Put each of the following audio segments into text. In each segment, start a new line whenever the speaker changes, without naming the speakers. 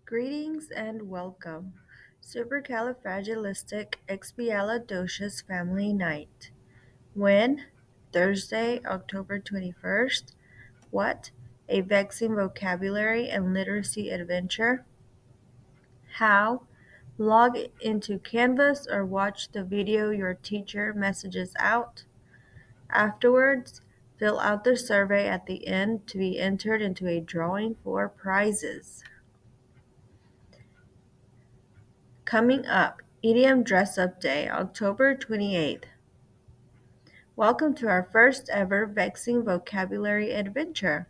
Greetings and welcome. Supercalifragilisticexpialidocious Family Night. When? Thursday, October 21st. What? A vexing vocabulary and literacy adventure. How? Log into Canvas or watch the video your teacher messages out. Afterwards, fill out the survey at the end to be entered into a drawing for prizes. Coming up, EDM Dress Up Day, October 28th. Welcome to our first ever Vexing Vocabulary Adventure.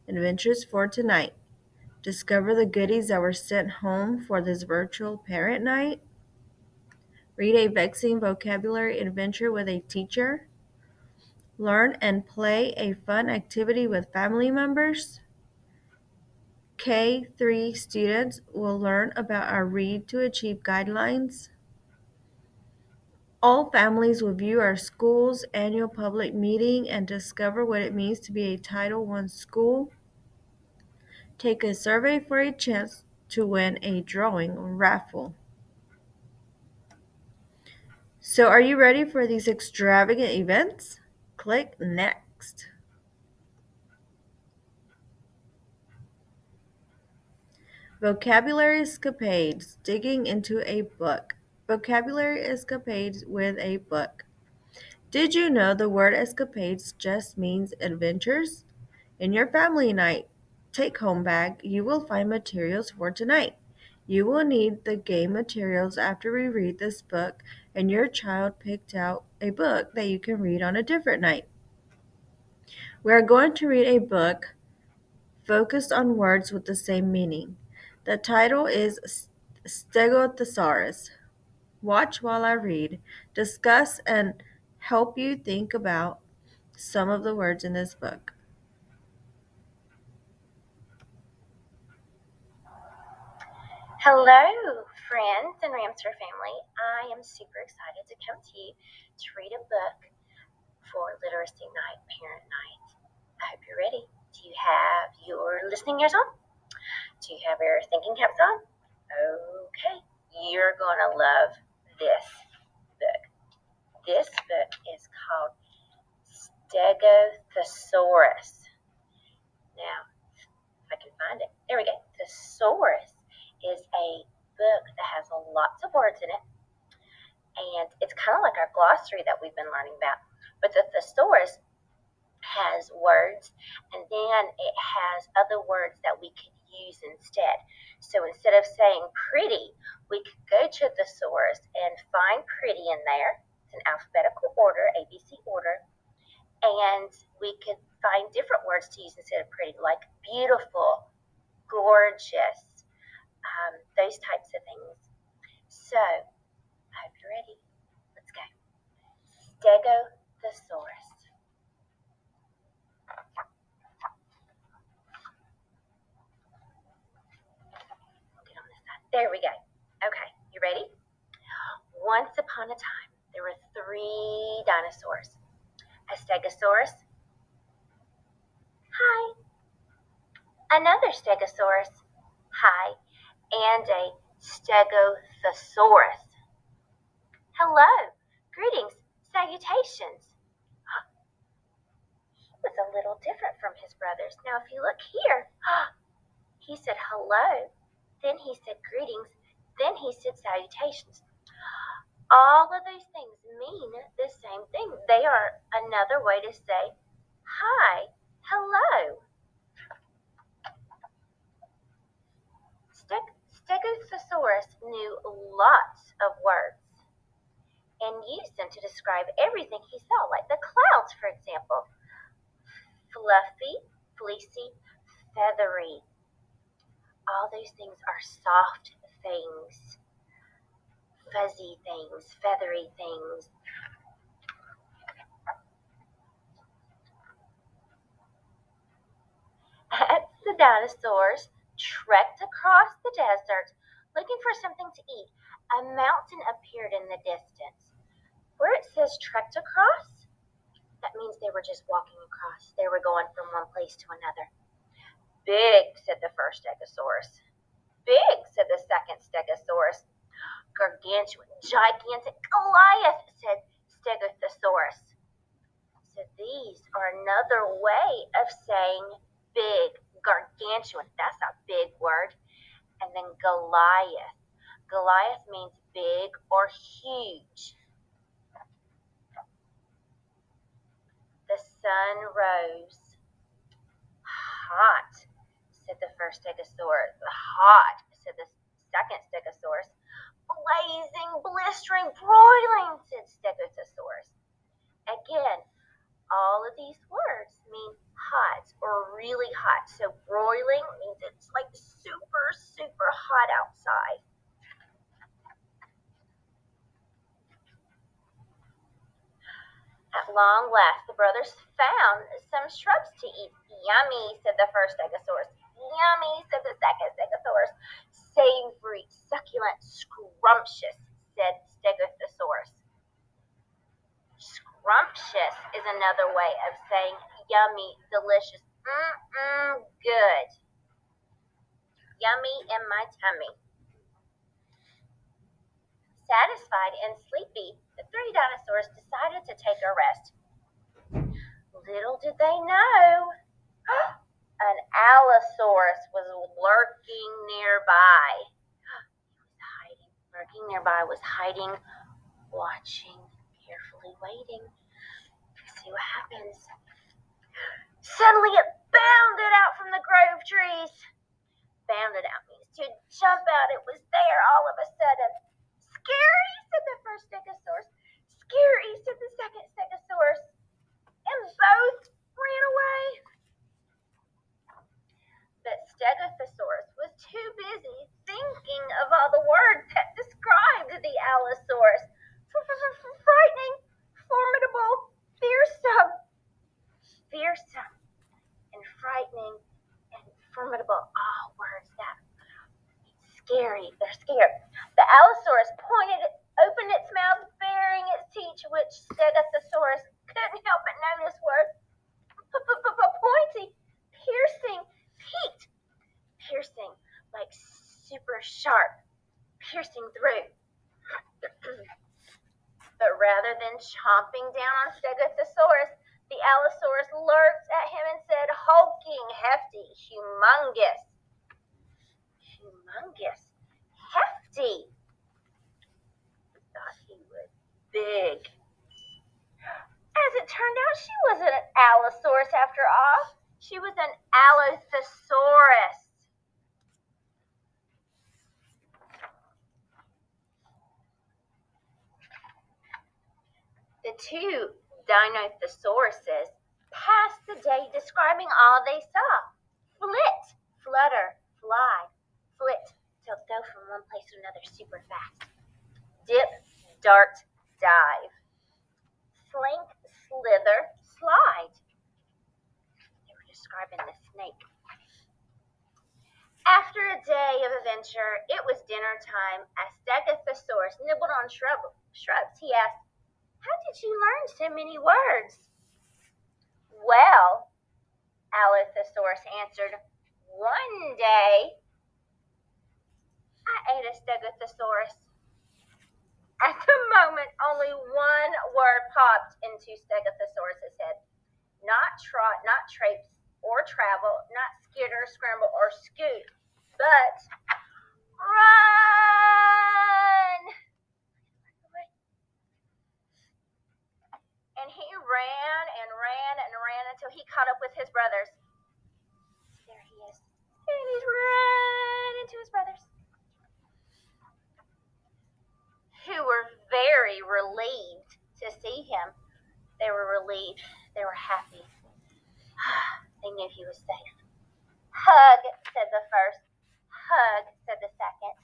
Adventures for tonight. Discover the goodies that were sent home for this virtual parent night. Read a vexing vocabulary adventure with a teacher. Learn and play a fun activity with family members. K3 students will learn about our Read to Achieve guidelines. All families will view our school's annual public meeting and discover what it means to be a Title I school. Take a survey for a chance to win a drawing raffle. So, are you ready for these extravagant events? Click Next. Vocabulary escapades, digging into a book. Vocabulary escapades with a book. Did you know the word escapades just means adventures? In your family night take-home bag, you will find materials for tonight. You will need the game materials after we read this book, and your child picked out a book that you can read on a different night. We are going to read a book focused on words with the same meaning. The title is Stegosaurus. Watch while I read, discuss, and help you think about some of the words in this book.
Hello, friends and Ramster family. I am super excited to come to you to read a book for Literacy Night, Parent Night. I hope you're ready. Do you have your listening ears on? Do you have your thinking caps on? Okay, you're going to love this book. This book is called Stegosaurus. Now, if I can find it. There we go. Thesaurus is a book that has lots of words in it, and it's kind of like our glossary that we've been learning about. But the thesaurus has words, and then it has other words that we could use instead. So instead of saying pretty, we could go to the thesaurus and find pretty in there. It's in alphabetical order, ABC order, and we could find different words to use instead of pretty, like beautiful, gorgeous, those types of things. So, I hope you're ready. Let's go. Stegosaurus. We'll get on this side. There we go. Okay, you ready? Once upon a time, there were 3 dinosaurs. A stegosaurus. Hi. Another stegosaurus. Hi. And a stegosaurus. Hello. Greetings. Salutations. He was a little different from his brothers. Now, if you look here, he said hello, then he said greetings, then he said salutations. All of those things mean the same thing. They are another way to say hi, hello. Stegosaurus knew lots of words and used them to describe everything he saw, like the clouds, for example. Fluffy, fleecy, feathery. All those things are soft things, fuzzy things, feathery things. As the dinosaurs trekked across the desert looking for something to eat, a mountain appeared in the distance. Where it says trekked across, that means they were just walking across. They were going from one place to another. Big, said the first Stegosaurus. big, said the second Stegosaurus. Gargantuan, gigantic, Goliath, said Stegosaurus. So these are another way of saying big, gargantuan. That's a big word. And then Goliath. Goliath means big or huge. The sun rose. Hot, said the first Stegosaurus. Hot, said the second Stegosaurus. Blazing, blistering, broiling, said Stegosaurus. Again, all of these words mean hot or really hot. So broiling means it's like super, super hot outside. At long last, the brothers found some shrubs to eat. Yummy, said the first Stegosaurus. Yummy, said the second Stegosaurus. Savory, succulent, scrumptious, said Stegosaurus. Scrumptious is another way of saying yummy, delicious, good. Yummy in my tummy. Satisfied and sleepy, the three dinosaurs decided to take a rest. Little did they know, an Allosaurus was lurking nearby. Lurking nearby, was hiding, watching, carefully waiting to see what happens. Suddenly it bounded out from the grove trees. Bounded out means to jump out. It was there all of a sudden. Scary, said the first Stegosaurus. Scary, said the second Stegosaurus. And both ran away. But Stegosaurus was too busy thinking of all the words that described the Allosaurus. Frightening, formidable, fearsome. Fearsome and frightening and formidable. All words that scary. They're scared. The Allosaurus opened its mouth, baring its teeth, which Stegosaurus couldn't help but notice were pointy, piercing, peaked, piercing, like super sharp, piercing through. But rather than chomping down on Stegosaurus, the Allosaurus lurked at him and said, hulking, hefty, humongous. Humongous, hefty. He thought he was big. As it turned out, she wasn't an Allosaurus after all. She was an Allosaurus. The two Dinothisauruses passed the day describing all they saw. Flit, flutter, fly, flit, so go from one place to another super fast. Dip, dart, dive. Slink, slither, slide. They were describing the snake. After a day of adventure, it was dinner time. As Stegosaurus nibbled on shrubs, he asked, how did you learn so many words? Well, Allosaurus answered, one day I ate a Stegosaurus. At the moment, only one word popped into Stegosaurus's head. Not trot, not traipse or travel, not skitter, scramble, or scoot, but run! And he ran and ran and ran until he caught up with his brothers. There he is. And he's running to his brothers, who were very relieved to see him. They were relieved. They were happy. They knew he was safe. Hug, said the first. Hug, said the second.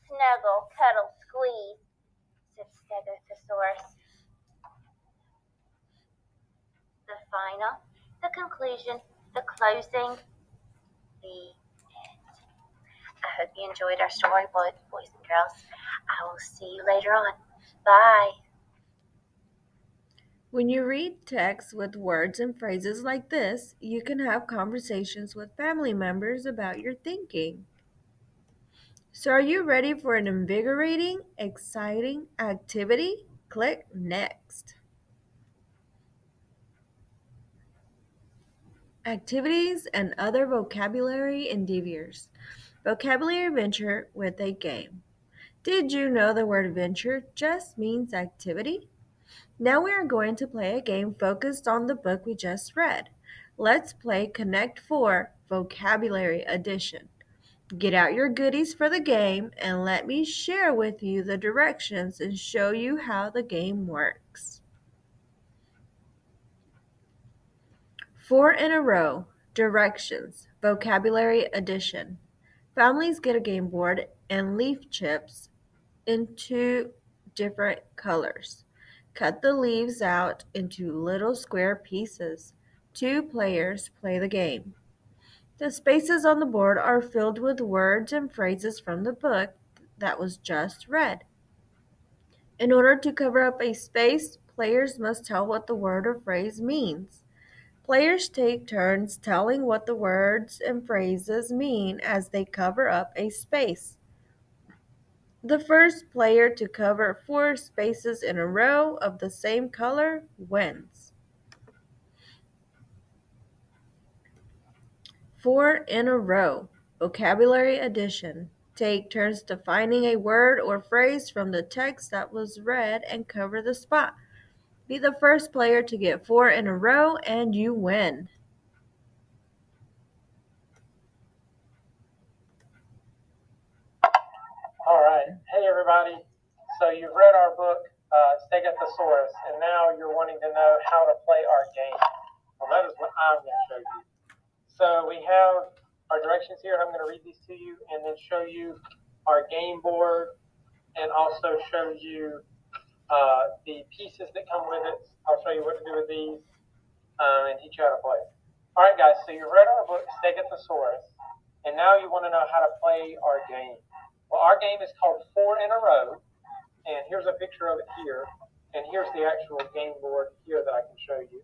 Snuggle, cuddle, squeeze, said Stegosaurus. The final, the conclusion, the closing, the end. I hope you enjoyed our story, boys and girls. I will see you later on. Bye.
When you read text with words and phrases like this, you can have conversations with family members about your thinking. So, are you ready for an invigorating, exciting activity? Click Next. Activities and other vocabulary endeavors. Vocabulary adventure with a game. Did you know the word venture just means activity? Now we are going to play a game focused on the book we just read. Let's play Connect 4 Vocabulary Edition. Get out your goodies for the game and let me share with you the directions and show you how the game works. 4 in a row. Directions. Vocabulary Edition. Families get a game board and leaf chips in 2 different colors. Cut the leaves out into little square pieces. 2 players play the game. The spaces on the board are filled with words and phrases from the book that was just read. In order to cover up a space, players must tell what the word or phrase means. Players take turns telling what the words and phrases mean as they cover up a space. The first player to cover 4 spaces in a row of the same color wins. 4 in a row. Vocabulary addition. Take turns defining a word or phrase from the text that was read and cover the spot. Be the first player to get 4 in a row and you win.
All right. Hey, everybody. So you've read our book, Stegosaurus, and now you're wanting to know how to play our game. Well, that is what I'm going to show you. So we have our directions here. I'm going to read these to you and then show you our game board and also show you the pieces that come with it. I'll show you what to do with these and teach you how to play. All right, guys. So you've read our book, Stegosaurus, and now you want to know how to play our game. Well, our game is called 4 in a row, and here's a picture of it here, and here's the actual game board here that I can show you.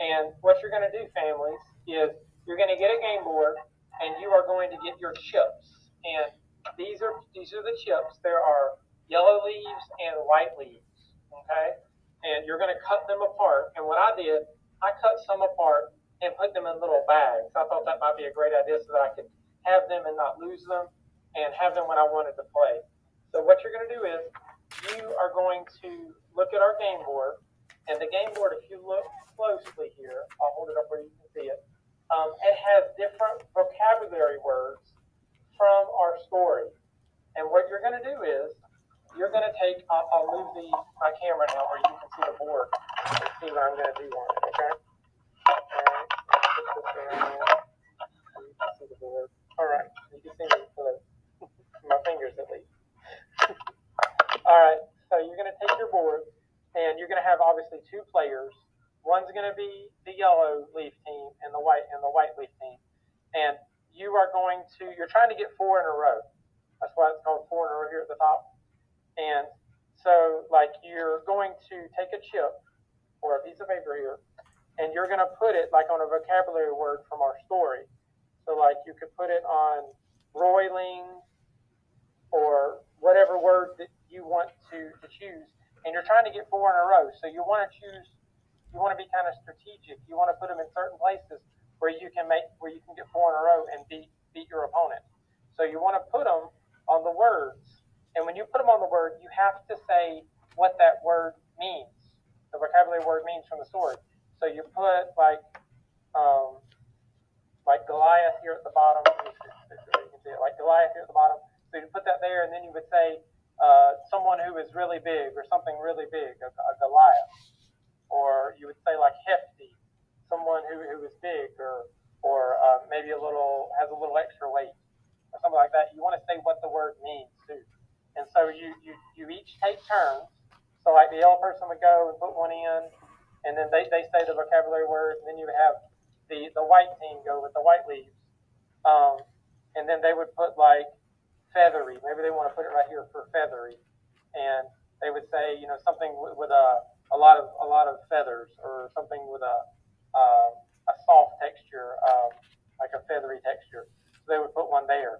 And what you're going to do, families, is you're going to get a game board, and you are going to get your chips. And these are the chips. There are yellow leaves and white leaves, okay? And you're going to cut them apart. And what I did, I cut some apart and put them in little bags. I thought that might be a great idea so that I could have them and not lose them and have them when I wanted to play. So what you're going to do is you are going to look at our game board, and the game board, if you look closely here, I'll hold it up where you can see it. It has different vocabulary words from our story. And what you're going to do is you're going to take, I'll move my camera now where you can see the board and see what I'm going to do on it, okay? All right, put this down. You can see the board. All right, you can see my fingers at least. All right, so you're going to take your board, and you're going to have obviously 2 players. One's going to be the yellow leaf team and the white leaf team. And you're trying to get 4 in a row. That's why it's called 4 in a row here at the top. And so, like, you're going to take a chip or a piece of paper here, and you're going to put it like on a vocabulary word from our story. So, like, you could put it on broiling or whatever word that you want to choose. And you're trying to get 4 in a row. So you want to be kind of strategic. You want to put them in certain places where you can get 4 in a row and beat your opponent. So you want to put them on the words. And when you put them on the word, you have to say what that word means. The vocabulary word means from the story. So you put like Goliath here at the bottom. You can see it, like Goliath here at the bottom. So you put that there, and then you would say someone who is really big or something really big, a Goliath. Or you would say like hefty, someone who is big or maybe has a little extra weight or something like that. You want to say what the word means too. And so you each take turns. So like the yellow person would go and put one in, and then they say the vocabulary word, and then you would have the white team go with the white leaves. And then they would put like feathery. Maybe they want to put it right here for feathery. And they would say, something with a lot of feathers, or something with a soft texture, like a feathery texture. So they would put one there.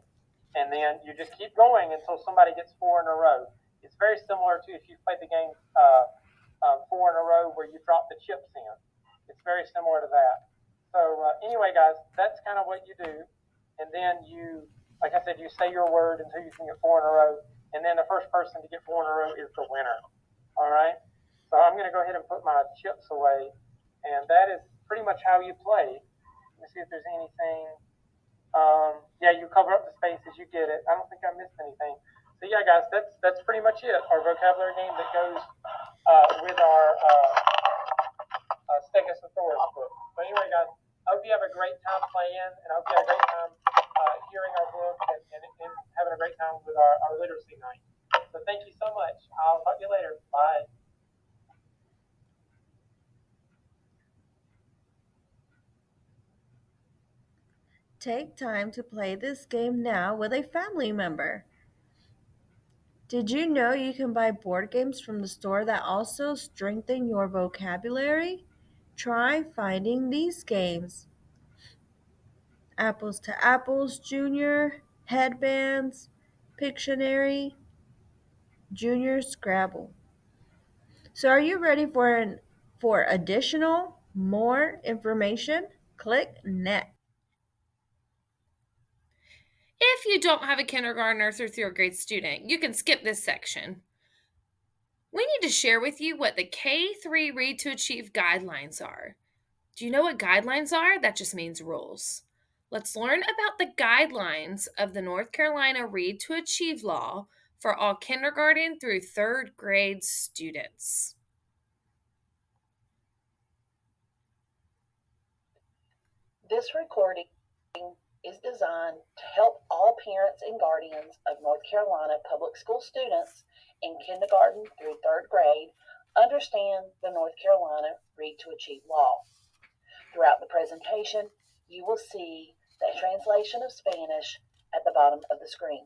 and then you just keep going until somebody gets 4 in a row. It's very similar to if you played the game 4 in a row where you drop the chips in. It's very similar to that. So anyway, guys, that's kind of what you do, and then you, like I said, you say your word until you can get 4 in a row, and then the first person to get 4 in a row is the winner. All right. So I'm going to go ahead and put my chips away, and that is pretty much how you play. Let me see if there's anything. Yeah, you cover up the spaces, you get it. I don't think I missed anything. So yeah, guys, that's pretty much it. Our vocabulary game that goes with our Stegosaurus book. So anyway, guys, I hope you have a great time playing, and I hope you have a great time hearing our book and having a great time with our literacy night. So thank you so much. I'll talk to you later. Bye.
Take time to play this game now with a family member. Did you know you can buy board games from the store that also strengthen your vocabulary? Try finding these games: Apples to Apples Junior, Headbands, Pictionary, Junior Scrabble. So are you ready for additional more information? Click next.
If you don't have a kindergartner through third grade student, you can skip this section. We need to share with you what the K-3 Read to Achieve guidelines are. Do you know what guidelines are? That just means rules. Let's learn about the guidelines of the North Carolina Read to Achieve law for all kindergarten through third grade students.
This recording is designed to help all parents and guardians of North Carolina public school students in kindergarten through third grade understand the North Carolina Read to Achieve law. Throughout the presentation, you will see the translation of Spanish at the bottom of the screen.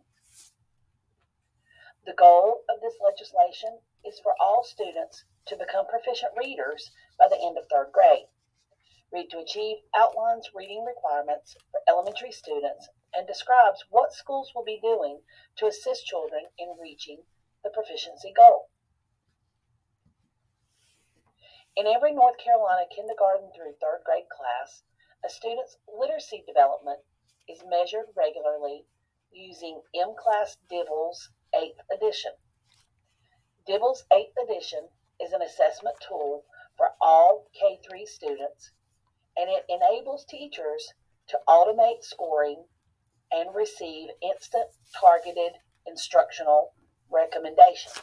The goal of this legislation is for all students to become proficient readers by the end of third grade. Read to Achieve outlines reading requirements for elementary students and describes what schools will be doing to assist children in reaching the proficiency goal. In every North Carolina kindergarten through third grade class, a student's literacy development is measured regularly using M-Class Dibbles 8th edition. Dibbles 8th edition is an assessment tool for all K-3 students, and it enables teachers to automate scoring and receive instant targeted instructional recommendations.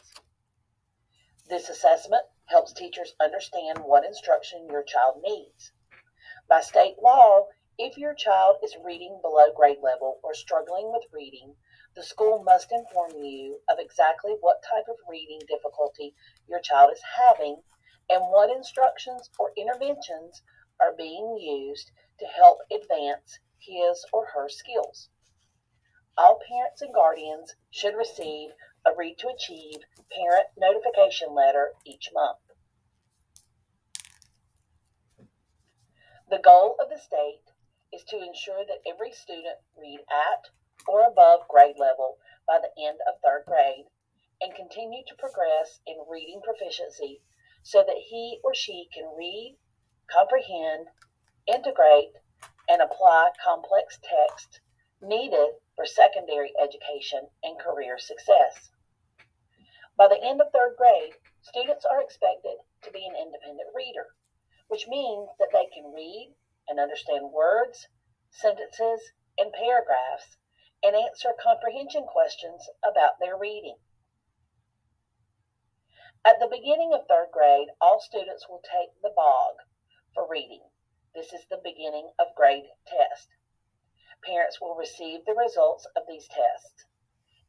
This assessment helps teachers understand what instruction your child needs. By state law, if your child is reading below grade level or struggling with reading, the school must inform you of exactly what type of reading difficulty your child is having and what instructions or interventions are being used to help advance his or her skills. All parents and guardians should receive a Read to Achieve parent notification letter each month. The goal of the state is to ensure that every student read at or above grade level by the end of third grade and continue to progress in reading proficiency so that he or she can read, comprehend, integrate, and apply complex text needed for secondary education and career success. By the end of third grade, students are expected to be an independent reader, which means that they can read and understand words, sentences, and paragraphs, and answer comprehension questions about their reading. At the beginning of third grade, all students will take the BOG for reading. This is the beginning of grade test. Parents will receive the results of these tests.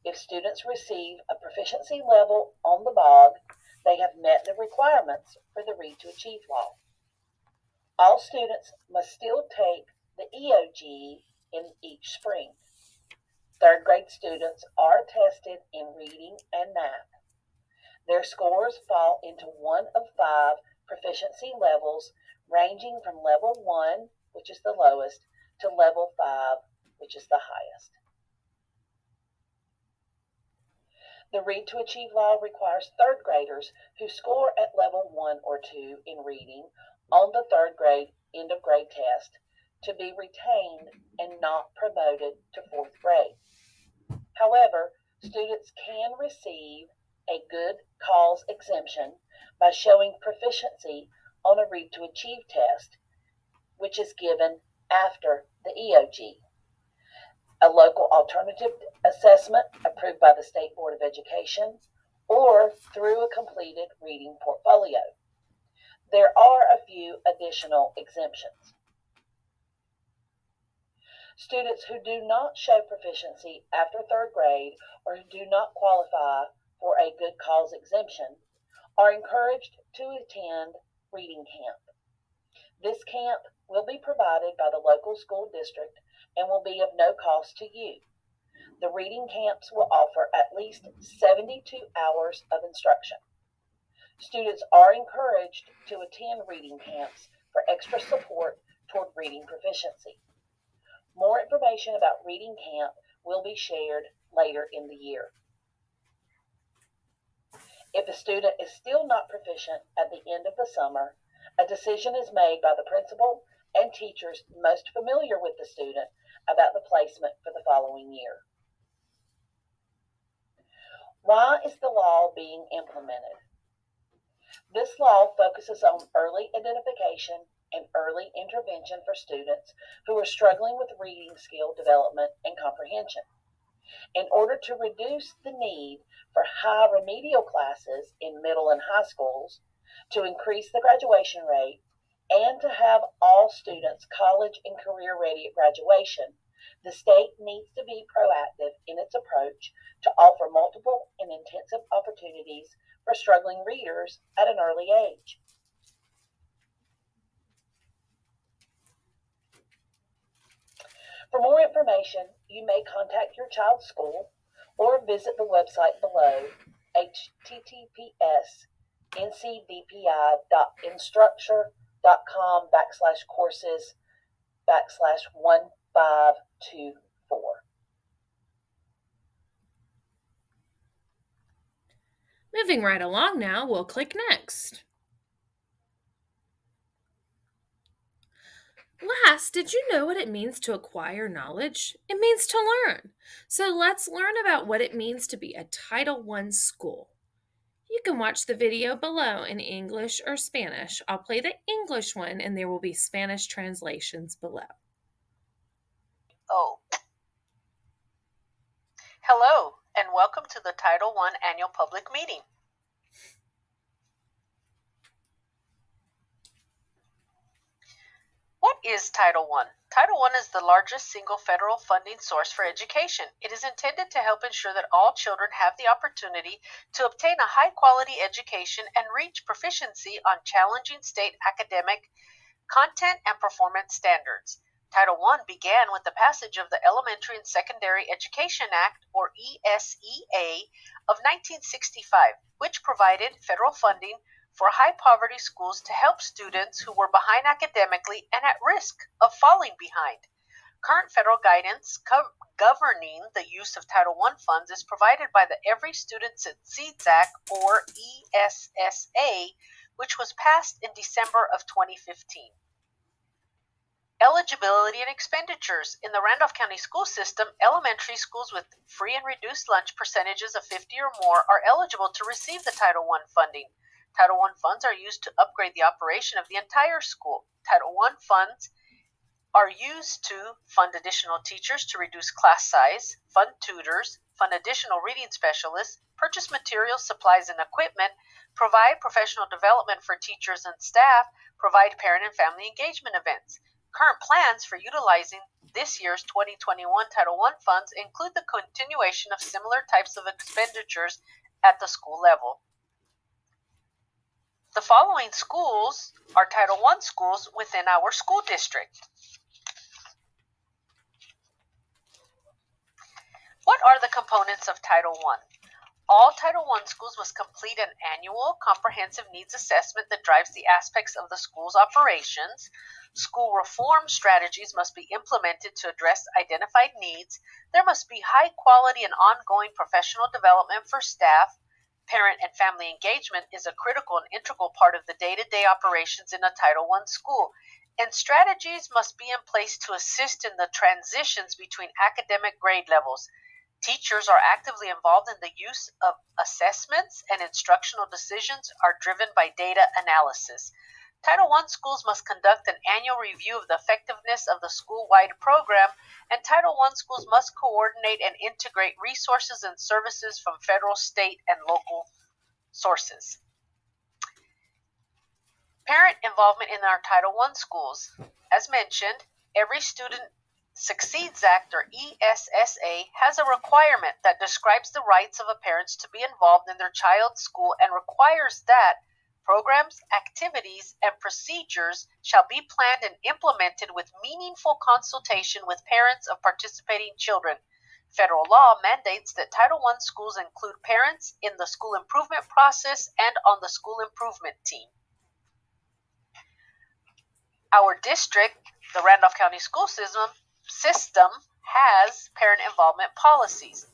If students receive a proficiency level on the BOG, they have met the requirements for the Read to Achieve law. All students must still take the EOG in each spring. Third grade students are tested in reading and math. Their scores fall into one of 5 proficiency levels, ranging from level 1, which is the lowest, to level 5, which is the highest. The Read to Achieve law requires third graders who score at level 1 or 2 in reading on the third grade end of grade test to be retained and not promoted to fourth grade. However, students can receive a good cause exemption by showing proficiency on a Read to Achieve test, which is given after the EOG. A local alternative assessment approved by the State Board of Education, or through a completed reading portfolio. There are a few additional exemptions. Students who do not show proficiency after third grade or who do not qualify for a good cause exemption are encouraged to attend reading camp. This camp will be provided by the local school district and will be of no cost to you. The reading camps will offer at least 72 hours of instruction. Students are encouraged to attend reading camps for extra support toward reading proficiency. More information about reading camp will be shared later in the year. If a student is still not proficient at the end of the summer, a decision is made by the principal and teachers most familiar with the student about the placement for the following year. Why is the law being implemented? This law focuses on early identification and early intervention for students who are struggling with reading skill development and comprehension. In order to reduce the need for high remedial classes in middle and high schools, to increase the graduation rate, and to have all students college and career ready at graduation, the state needs to be proactive in its approach to offer multiple and intensive opportunities for struggling readers at an early age. For more information, you may contact your child's school or visit the website below, https://ncdpi.instructure.com/courses/1524.
Moving right along now, we'll click Next. Last, did you know what it means to acquire knowledge? It means to learn. So let's learn about what it means to be a Title I school. You can watch the video below in English or Spanish. I'll play the English one and there will be Spanish translations below.
Oh. Hello, and welcome to the Title I Annual Public Meeting. What is Title I? Title I is the largest single federal funding source for education. It is intended to help ensure that all children have the opportunity to obtain a high-quality education and reach proficiency on challenging state academic content and performance standards. Title I began with the passage of the Elementary and Secondary Education Act, or ESEA, of 1965, which provided federal funding for high-poverty schools to help students who were behind academically and at risk of falling behind. Current federal guidance governing the use of Title I funds is provided by the Every Student Succeeds Act, or ESSA, which was passed in December of 2015. Eligibility and expenditures. In the Randolph County school system, elementary schools with free and reduced lunch percentages of 50 or more are eligible to receive the Title I funding. Title I funds are used to upgrade the operation of the entire school. Title I funds are used to fund additional teachers to reduce class size, fund tutors, fund additional reading specialists, purchase materials, supplies, and equipment, provide professional development for teachers and staff, provide parent and family engagement events. Current plans for utilizing this year's 2021 Title I funds include the continuation of similar types of expenditures at the school level. The following schools are Title I schools within our school district. What are the components of Title I? All Title I schools must complete an annual comprehensive needs assessment that drives the aspects of the school's operations. School reform strategies must be implemented to address identified needs. There must be high quality and ongoing professional development for staff. Parent and family engagement is a critical and integral part of the day-to-day operations in a Title I school. And strategies must be in place to assist in the transitions between academic grade levels. Teachers are actively involved in the use of assessments, and instructional decisions are driven by data analysis. Title I schools must conduct an annual review of the effectiveness of the school-wide program, and Title I schools must coordinate and integrate resources and services from federal, state, and local sources. Parent involvement in our Title I schools. As mentioned, every Student Succeeds Act, or ESSA, has a requirement that describes the rights of parents to be involved in their child's school and requires that programs, activities, and procedures shall be planned and implemented with meaningful consultation with parents of participating children. Federal law mandates that Title I schools include parents in the school improvement process and on the school improvement team. Our district, the Randolph County School System, has parent involvement policies,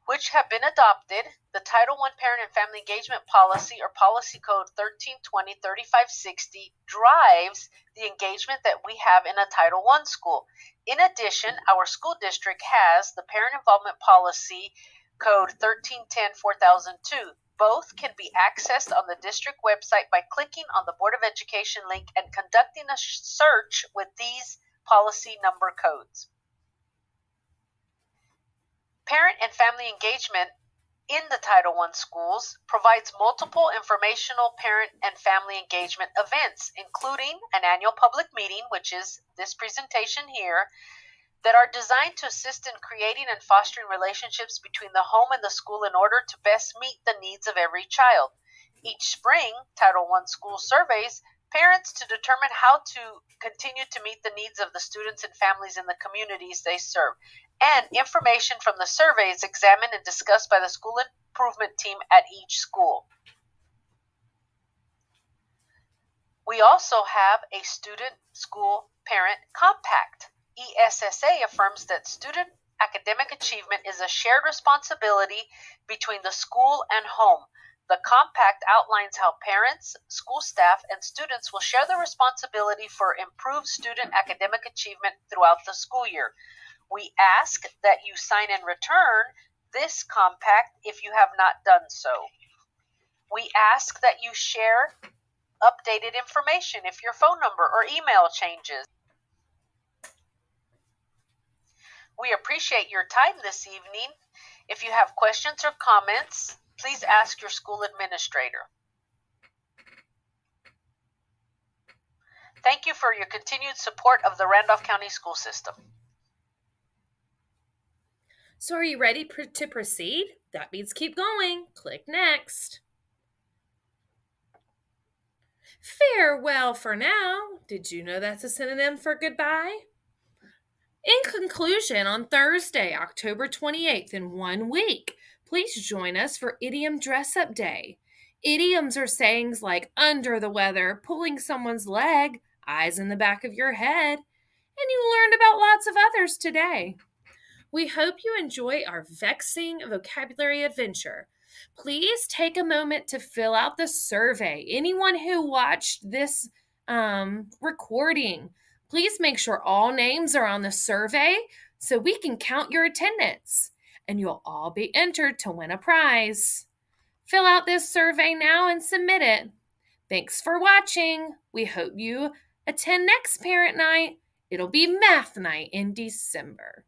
which have been adopted. The Title I Parent and Family Engagement Policy, or Policy Code 1320-3560, drives the engagement that we have in a Title I school. In addition, our school district has the Parent Involvement Policy Code 1310-4002. Both can be accessed on the district website by clicking on the Board of Education link and conducting a search with these policy number codes. Parent and family engagement in the Title I schools provides multiple informational parent and family engagement events, including an annual public meeting, which is this presentation here, that are designed to assist in creating and fostering relationships between the home and the school in order to best meet the needs of every child. Each spring, Title I school surveys parents to determine how to continue to meet the needs of the students and families in the communities they serve. And information from the survey is examined and discussed by the school improvement team at each school. We also have a student school parent compact. ESSA affirms that student academic achievement is a shared responsibility between the school and home. The compact outlines how parents, school staff, and students will share the responsibility for improved student academic achievement throughout the school year. We ask that you sign and return this compact if you have not done so. We ask that you share updated information if your phone number or email changes. We appreciate your time this evening. If you have questions or comments, please ask your school administrator. Thank you for your continued support of the Randolph County School System.
So are you ready to proceed? That means keep going. Click next. Farewell for now. Did you know that's a synonym for goodbye? In conclusion, on Thursday, October 28th, in 1 week, please join us for Idiom Dress-Up Day. Idioms are sayings like under the weather, pulling someone's leg, eyes in the back of your head, and you learned about lots of others today. We hope you enjoy our vexing vocabulary adventure. Please take a moment to fill out the survey. Anyone who watched this recording, please make sure all names are on the survey so we can count your attendance, and you'll all be entered to win a prize. Fill out this survey now and submit it. Thanks for watching. We hope you attend next parent night. It'll be math night in December.